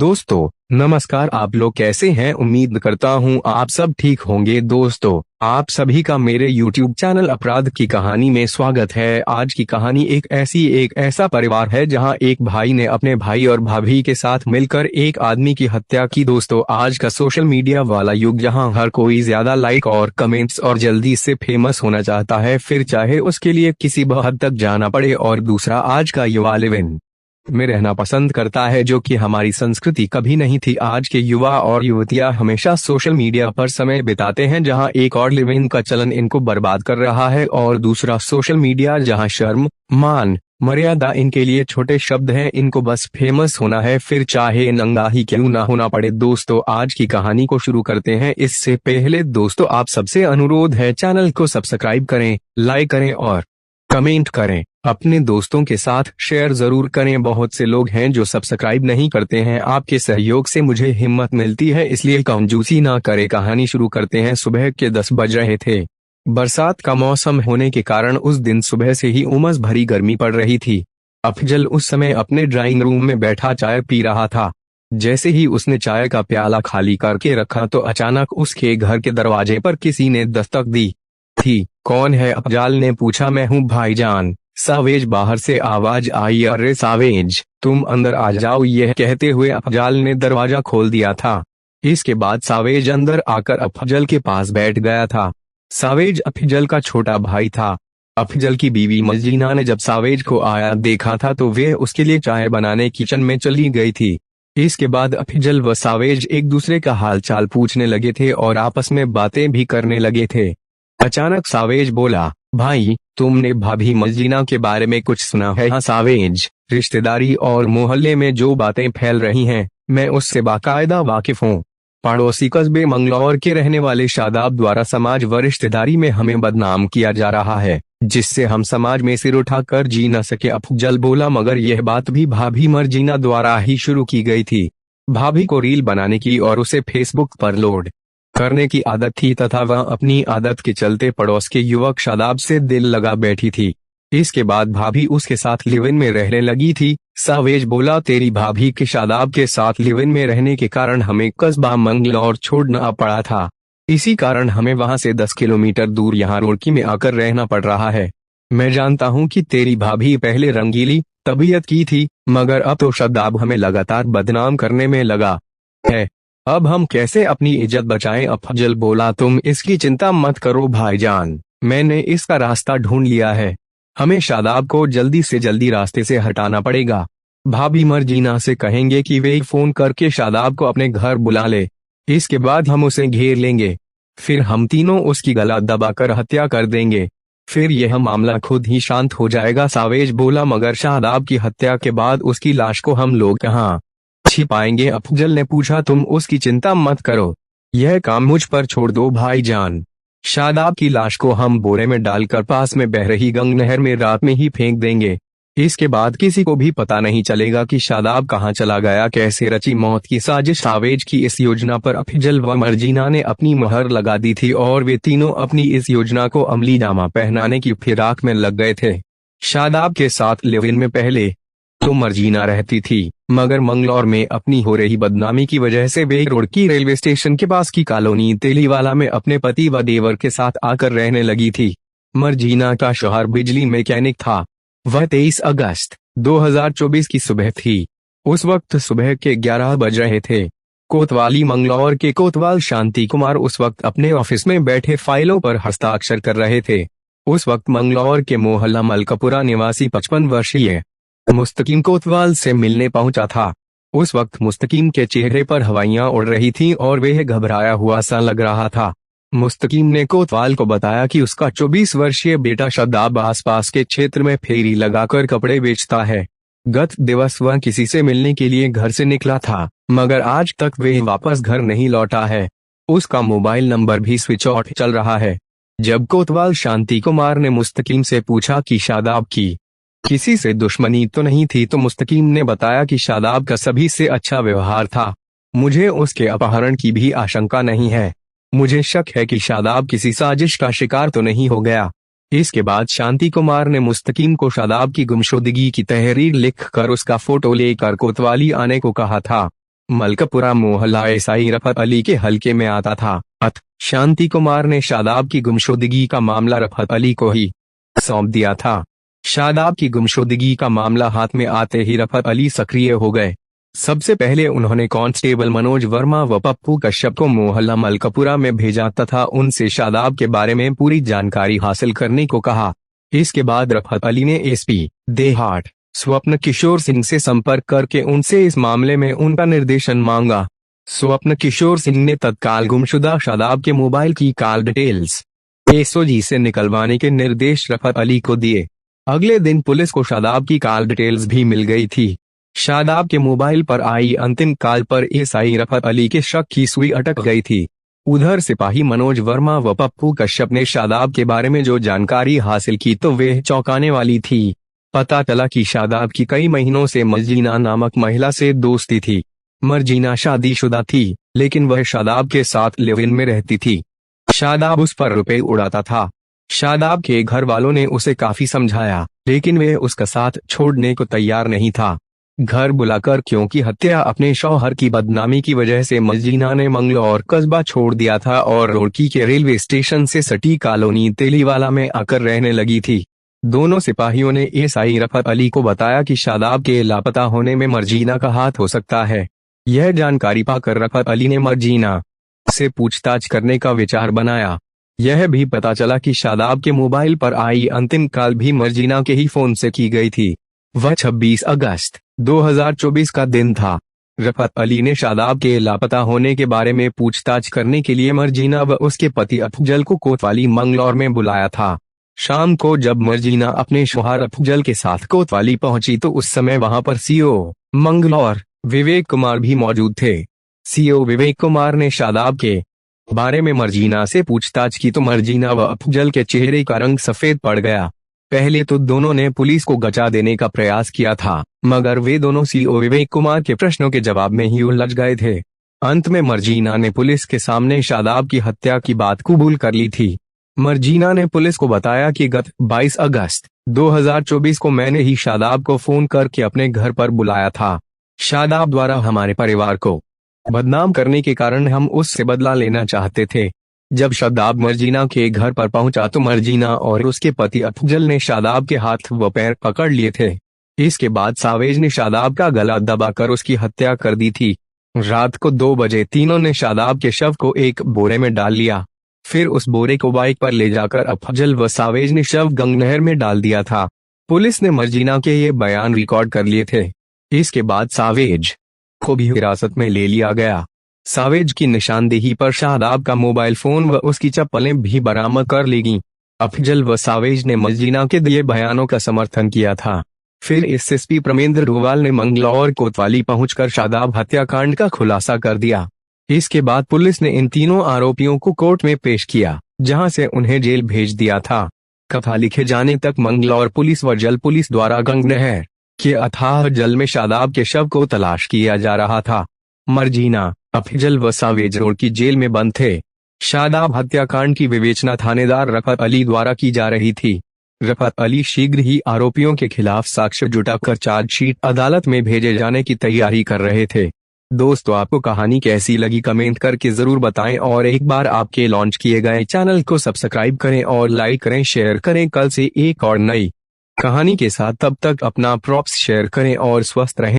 दोस्तों नमस्कार। आप लोग कैसे हैं? उम्मीद करता हूं आप सब ठीक होंगे। दोस्तों आप सभी का मेरे YouTube चैनल अपराध की कहानी में स्वागत है। आज की कहानी एक ऐसा परिवार है जहां एक भाई ने अपने भाई और भाभी के साथ मिलकर एक आदमी की हत्या की। दोस्तों आज का सोशल मीडिया वाला युग जहां हर कोई ज्यादा लाइक और कमेंट्स और जल्दी से फेमस होना चाहता है, फिर चाहे उसके लिए किसी हद तक जाना पड़े। और दूसरा आज का युवा लिव-इन में रहना पसंद करता है, जो कि हमारी संस्कृति कभी नहीं थी। आज के युवा और युवतियां हमेशा सोशल मीडिया पर समय बिताते हैं, जहां एक और लिव इन का चलन इनको बर्बाद कर रहा है और दूसरा सोशल मीडिया जहां शर्म मान मर्यादा इनके लिए छोटे शब्द हैं। इनको बस फेमस होना है, फिर चाहे नंगा ही क्यों ना होना पड़े। दोस्तों आज की कहानी को शुरू करते हैं। इससे पहले दोस्तों आप सबसे अनुरोध है, चैनल को सब्सक्राइब करें, लाइक करें और कमेंट करें। अपने दोस्तों के साथ शेयर जरूर करें। बहुत से लोग हैं जो सब्सक्राइब नहीं करते हैं। आपके सहयोग से मुझे हिम्मत मिलती है, इसलिए कंजूसी ना करें। कहानी शुरू करते हैं। सुबह के 10 बज रहे थे। बरसात का मौसम होने के कारण उस दिन सुबह से ही उमस भरी गर्मी पड़ रही थी। अफजल उस समय अपने ड्राइंग रूम में बैठा चाय पी रहा था। जैसे ही उसने चाय का प्याला खाली करके रखा तो अचानक उसके घर के दरवाजे पर किसी ने दस्तक दी थी। कौन है? अफजल ने पूछा। मैं हूँ भाईजान, सावेज बाहर से आवाज आई। अरे सावेज तुम अंदर आ जाओ, यह कहते हुए अफजल ने दरवाजा खोल दिया था। इसके बाद सावेज अंदर आकर अफजल के पास बैठ गया था। सावेज अफजल का छोटा भाई था। अफजल की बीवी मजलीना ने जब सावेज को आया देखा था तो वे उसके लिए चाय बनाने किचन में चली गई थी। इसके बाद अफजल व सावेज एक दूसरे का हाल चाल पूछने लगे थे और आपस में बातें भी करने लगे थे। अचानक सावेज बोला, भाई तुमने भाभी मजलीना के बारे में कुछ सुना है? हाँ सावेज, रिश्तेदारी और मोहल्ले में जो बातें फैल रही हैं मैं उससे बाकायदा वाकिफ हूँ। पड़ोसी कस्बे मंगलौर के रहने वाले शादाब द्वारा समाज व रिश्तेदारी में हमें बदनाम किया जा रहा है, जिससे हम समाज में सिर उठाकर जी न सके। अफजल बोला, मगर यह बात भी भाभी मर्जीना द्वारा ही शुरू की गई थी। भाभी को रील बनाने की और उसे फेसबुक पर लोड करने की आदत थी तथा वह अपनी आदत के चलते पड़ोस के युवक शादाब से दिल लगा बैठी थी। इसके बाद भाभी उसके साथ लिव इन में रहने लगी थी। सावेज बोला, तेरी भाभी के शादाब के साथ लिव इन में रहने के कारण हमें कस्बा मंगलौर छोड़ना पड़ा था। इसी कारण हमें वहां से 10 किलोमीटर दूर यहाँ रुड़की में आकर रहना पड़ रहा है। मैं जानता हूँ कि तेरी भाभी पहले रंगीली तबीयत की थी, मगर अब तो शादाब हमें लगातार बदनाम करने में लगा है। अब हम कैसे अपनी इज्जत बचाएं? अफजल बोला, तुम इसकी चिंता मत करो भाईजान, मैंने इसका रास्ता ढूंढ लिया है। हमें शादाब को जल्दी से जल्दी रास्ते से हटाना पड़ेगा। भाभी मर्जीना से कहेंगे कि वे फोन करके शादाब को अपने घर बुला ले। इसके बाद हम उसे घेर लेंगे, फिर हम तीनों उसकी गला दबाकर हत्या कर देंगे। फिर यह मामला खुद ही शांत हो जाएगा। सावेज बोला, मगर शादाब की हत्या के बाद उसकी लाश को हम लोग कहाँ छिपाएंगे? अफजल ने पूछा, तुम उसकी चिंता मत करो, यह काम मुझ पर छोड़ दो भाईजान। शादाब की लाश को हम बोरे में डालकर पास में बह रही गंग नहर में रात में ही फेंक देंगे। इसके बाद किसी को भी पता नहीं चलेगा कि शादाब कहाँ चला गया। कैसे रची मौत की साजिश? सावेज की इस योजना पर अफजल व मर्जीना ने अपनी मुहर लगा दी थी और वे तीनों अपनी इस योजना को अमली जामा पहनाने की फिराक में लग गए थे। शादाब के साथ लिव इन में पहले तो मर्जीना रहती थी, मगर मंगलौर में अपनी हो रही बदनामी की वजह से वे रुड़की रेलवे स्टेशन के पास की कॉलोनी तेलीवाला में अपने पति व देवर के साथ आकर रहने लगी थी। मर्जीना का शौहर बिजली मैकेनिक था। वह 23 अगस्त 2024 की सुबह थी। उस वक्त सुबह के 11 बज रहे थे। कोतवाली मंगलौर के कोतवाल शांति कुमार उस वक्त अपने ऑफिस में बैठे फाइलों पर हस्ताक्षर कर रहे थे। उस वक्त मंगलौर के मोहल्ला मलकापुरा निवासी 55 वर्षीय मुस्तकीम कोतवाल से मिलने पहुंचा था। उस वक्त मुस्तकीम के चेहरे पर हवाइयां उड़ रही थीं और वह घबराया हुआ सा लग रहा था। मुस्तकीम ने कोतवाल को बताया कि उसका 24 वर्षीय बेटा शादाब आसपास के क्षेत्र में फेरी लगाकर कपड़े बेचता है। गत दिवस वह किसी से मिलने के लिए घर से निकला था, मगर आज तक वह वापस घर नहीं लौटा है। उसका मोबाइल नंबर भी स्विच ऑफ चल रहा है। जब कोतवाल शांति कुमार ने मुस्तकीम से पूछा कि शादाब की किसी से दुश्मनी तो नहीं थी, तो मुस्तकीम ने बताया कि शादाब का सभी से अच्छा व्यवहार था। मुझे उसके अपहरण की भी आशंका नहीं है। मुझे शक है कि शादाब किसी साजिश का शिकार तो नहीं हो गया। इसके बाद शांति कुमार ने मुस्तकीम को शादाब की गुमशुदगी की तहरीर लिखकर उसका फोटो लेकर कोतवाली आने को कहा था। मलकपुरा मोहल्ला एसआई रफत अली के हलके में आता था। शांति कुमार ने शादाब की गुमशुदगी का मामला रफत अली को ही सौंप दिया था। शादाब की गुमशुदगी का मामला हाथ में आते ही रफत अली सक्रिय हो गए। सबसे पहले उन्होंने कांस्टेबल मनोज वर्मा व पप्पू कश्यप को मोहल्ला मलकपुरा में भेजा तथा उनसे शादाब के बारे में पूरी जानकारी हासिल करने को कहा। इसके बाद रफत अली ने एसपी देहात स्वप्न किशोर सिंह से संपर्क करके उनसे इस मामले में उनका निर्देशन मांगा। स्वप्न किशोर सिंह ने तत्काल गुमशुदा शादाब के मोबाइल की कॉल डिटेल्स एसओजी से निकलवाने के निर्देश रफत अली को दिए। अगले दिन पुलिस को शादाब की कॉल डिटेल्स भी मिल गई थी। शादाब के मोबाइल पर आई अंतिम कॉल पर एसआई रफत अली के शक की सुई अटक गई थी। उधर सिपाही मनोज वर्मा व पप्पू कश्यप ने शादाब के बारे में जो जानकारी हासिल की तो वे चौंकाने वाली थी। पता चला कि शादाब की कई महीनों से मर्जीना नामक महिला से दोस्ती थी। मर्जीना शादीशुदा थी, लेकिन वह शादाब के साथ लिव इन में रहती थी। शादाब उस पर रुपए उड़ाता था। शादाब के घर वालों ने उसे काफी समझाया, लेकिन वे उसका साथ छोड़ने को तैयार नहीं था। घर बुलाकर क्योंकि हत्या अपने शौहर की बदनामी की वजह से मर्जीना ने मंगलौर कस्बा छोड़ दिया था और रुड़की के रेलवे स्टेशन से सटी कॉलोनी तेलीवाला में आकर रहने लगी थी। दोनों सिपाहियों ने एसआई रफत अली को बताया कि शादाब के लापता होने में मर्जीना का हाथ हो सकता है। यह जानकारी पाकर रफत अली ने मर्जीना से पूछताछ करने का विचार बनाया। यह भी पता चला कि शादाब के मोबाइल पर आई अंतिम कॉल भी मर्जीना के ही फोन से की गई थी। वह 26 अगस्त 2024 का दिन था। रफत अली ने शादाब के लापता होने के बारे में पूछताछ करने के लिए मर्जीना व उसके पति अफजल को कोतवाली मंगलौर में बुलाया था। शाम को जब मर्जीना अपने शौहर अफजल के साथ कोतवाली पहुंची तो उस समय वहां पर सीओ मंगलौर विवेक कुमार भी मौजूद थे। सीओ विवेक कुमार ने शादाब के बारे में मर्जीना से पूछताछ की तो मर्जीना व अफजल के चेहरे का रंग सफेद पड़ गया। पहले तो दोनों ने पुलिस को गचा देने का प्रयास किया था, मगर वे दोनों सीओ विवेक कुमार के प्रश्नों के जवाब में ही उलझ गए थे। अंत में मर्जीना ने पुलिस के सामने शादाब की हत्या की बात कबूल कर ली थी। मर्जीना ने पुलिस को बताया कि गत 22 अगस्त 2024 को मैंने ही शादाब को फोन करके अपने घर पर बुलाया था। शादाब द्वारा हमारे परिवार को बदनाम करने के कारण हम उससे बदला लेना चाहते थे। जब शादाब मर्जीना के घर पर पहुंचा तो मर्जीना और उसके पति अफजल ने शादाब के हाथ व पैर पकड़ लिए थे। इसके बाद सावेज ने शादाब का गला दबाकर उसकी हत्या कर दी थी। रात को 2 बजे तीनों ने शादाब के शव को एक बोरे में डाल लिया। फिर उस बोरे को बाइक पर ले जाकर अफजल व सावेज ने शव गंग नहर में डाल दिया था। पुलिस ने मर्जीना के ये बयान रिकॉर्ड कर लिए थे। इसके बाद सावेज को भी हिरासत में ले लिया गया। सावेज की निशानदेही पर शादाब का मोबाइल फोन व उसकी चप्पलें भी बरामद कर ली गईं। अफजल व सावेज ने मर्जीना के दिए बयानों का समर्थन किया था। फिर एसएसपी प्रमेंद्र डोवाल ने मंगलौर कोतवाली पहुंचकर शादाब हत्याकांड का खुलासा कर दिया। इसके बाद पुलिस ने इन तीनों आरोपियों को कोर्ट में पेश किया, जहां से उन्हें जेल भेज दिया था। कथा लिखे जाने तक मंगलौर पुलिस व जल पुलिस द्वारा गंग नहर के अथाह जल में शादाब के शव को तलाश किया जा रहा था। मर्जीना, अफजल व सावेज रोड की जेल में बंद थे। शादाब हत्याकांड की विवेचना थानेदार रफत अली द्वारा की जा रही थी। रफत अली शीघ्र ही आरोपियों के खिलाफ साक्ष्य जुटाकर चार्जशीट अदालत में भेजे जाने की तैयारी कर रहे थे। दोस्तों, आपको कहानी कैसी लगी कमेंट करके जरूर बताएं और एक बार आपके लॉन्च किए गए चैनल को सब्सक्राइब करें और लाइक करें, शेयर करें। कल से एक और नई कहानी के साथ, तब तक अपना प्रॉप्स शेयर करें और स्वस्थ रहें।